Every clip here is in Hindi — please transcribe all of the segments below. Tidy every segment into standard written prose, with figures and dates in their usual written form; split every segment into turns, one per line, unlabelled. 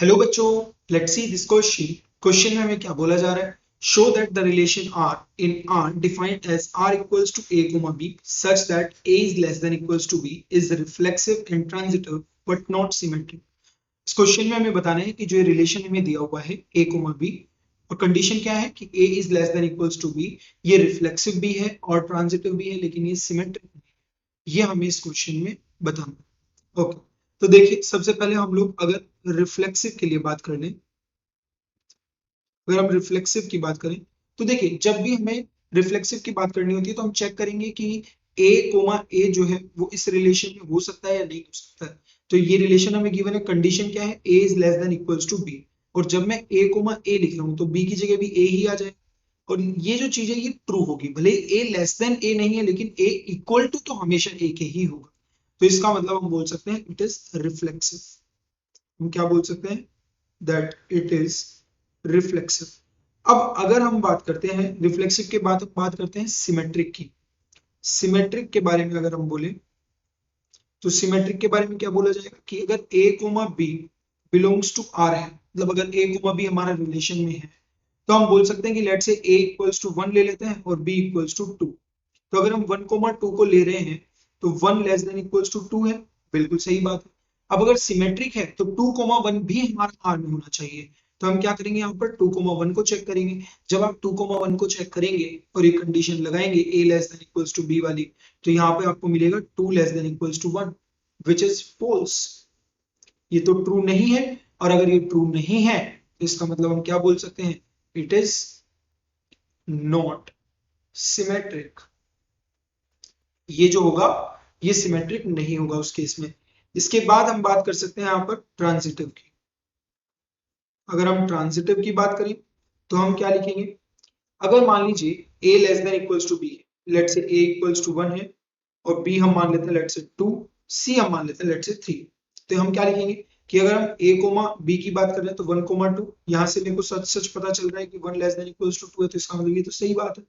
हेलो बच्चों, let's see this question. Question में हमें क्या बोला जा रहा है? Show that the relation R in R defined as R equals to a comma b such that a is less than equals to b is reflexive and transitive but not symmetric. इस क्वेश्चन में हमें बताना है कि जो रिलेशन हमें दिया हुआ है ए कोमा बी, और कंडीशन क्या है कि A is less than equals to B, ये रिफ्लेक्सिव भी है और ट्रांजिटिव भी है, लेकिन ये सिमेट्रिक नहीं है। ये हमें इस क्वेश्चन में बताना है। ओके, तो देखिए सबसे पहले हम लोग अगर रिफ्लेक्सिव के लिए बात कर लें, अगर हम रिफ्लेक्सिव की बात करें तो देखिए जब भी हमें रिफ्लेक्सिव की बात करनी होती है तो हम चेक करेंगे कि ए कोमा ए जो है वो इस रिलेशन में हो सकता है या नहीं हो सकता है। तो ये रिलेशन हमें गिवन है, कंडीशन क्या है? A is less than equals to B, और जब मैं ए कोमा ए लिख रहा हूं तो बी की जगह भी ए ही आ जाए। और ये जो चीज है ये ट्रू होगी, भले ए लेस देन ए नहीं है लेकिन ए इक्वल टू तो हमेशा ए के ही होगा। तो इसका मतलब हम बोल सकते हैं इट इज रिफ्लेक्सिव। हम क्या बोल सकते हैं? That it is reflexive. अब अगर हम बात करते हैं रिफ्लेक्सिव के बाद, बात करते हैं सिमेट्रिक की। सिमेट्रिक के बारे में अगर हम बोले तो सिमेट्रिक के बारे में क्या बोला जाएगा कि अगर A comma B belongs to R है, मतलब अगर ए कोमा बी हमारा रिलेशन में है, तो हम बोल सकते हैं कि लेट से ए इक्वल्स टू 1 ले लेते हैं और बी इक्वल्स टू 2। तो अगर हम 1 कोमा 2 को ले रहे हैं तो 1 लेस देन इक्वल्स टू 2 है। बिल्कुल सही बात है। अब अगर सिमेट्रिक है तो 2 कोमा 1 भी हमारा आर में होना चाहिए। तो हम क्या करेंगे, यहाँ पर 2 कोमा 1 को चेक करेंगे। जब आप 2 कोमा 1 को चेक करेंगे और ये कंडीशन लगाएंगे A less than equals to B वाली, तो यहाँ पे आपको मिलेगा 2 less than equals to 1, which is false. ये तो ट्रू नहीं है, और अगर ये ट्रू नहीं है तो इसका मतलब हम क्या बोल सकते हैं? It is not symmetric. ये जो होगा ये सिमेट्रिक नहीं होगा उस केस में। इसके बाद हम बात कर सकते हैं यहाँ पर ट्रांजिटिव की। अगर हम ट्रांजिटिव की बात करें तो हम क्या लिखेंगे? अगर मान लीजिए a less than equals to b है, let say a equals to 1 है और b हम मान लेते हैं लेट से 2, c हम मान लेते हैं लेट से 3। तो हम क्या लिखेंगे कि अगर हम a कोमा b की बात कर रहे हैं तो 1 कोमा 2, यहाँ से मेरे को सच सच पता चल रहा है कि 1 लेस देन इक्वल्स टू 2 है, तो इसका मतलब ये तो सही बात है।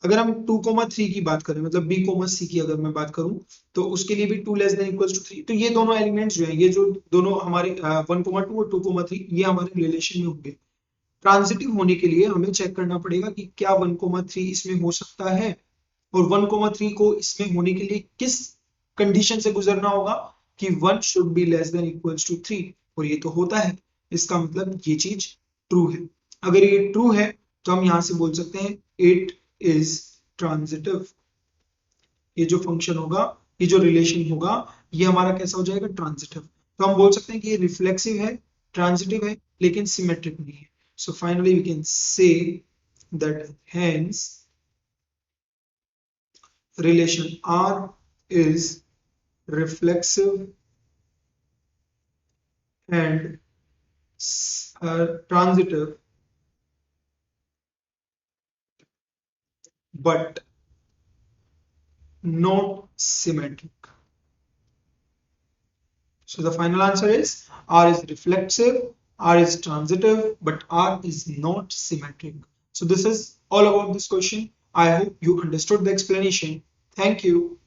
अगर हम 2,3 की बात करें, मतलब b,c की अगर मैं बात करूं, तो उसके लिए भी 2 लेस देन इक्वल्स टू 3। तो ये दोनों एलिमेंट्स जो हैं, ये जो दोनों हमारे 1,2 और 2,3, ये हमारे रिलेशन में होंगे। ट्रांजिटिव होने के लिए हमें चेक करना पड़ेगा कि क्या 1,3 इसमें हो सकता है, और 1,3 को इसमें होने के लिए किस कंडीशन से गुजरना होगा कि 1 should be less than equals to 3, और ये तो होता है। इसका मतलब ये चीज ट्रू है। अगर ये ट्रू है तो हम यहां से बोल सकते हैं इट इज ट्रांजिटिव। ये जो फंक्शन होगा, ये जो रिलेशन होगा, ये हमारा कैसा हो जाएगा? ट्रांजिटिव। तो हम बोल सकते हैं कि ये रिफ्लेक्सिव है, ट्रांजिटिव है, लेकिन सिमेट्रिक नहीं है। So finally we can say that hence relation R is reflexive and transitive but not symmetric. So the final answer is R is reflexive, R is transitive, but R is not symmetric. So this is all about this question. I hope you understood the explanation. Thank you.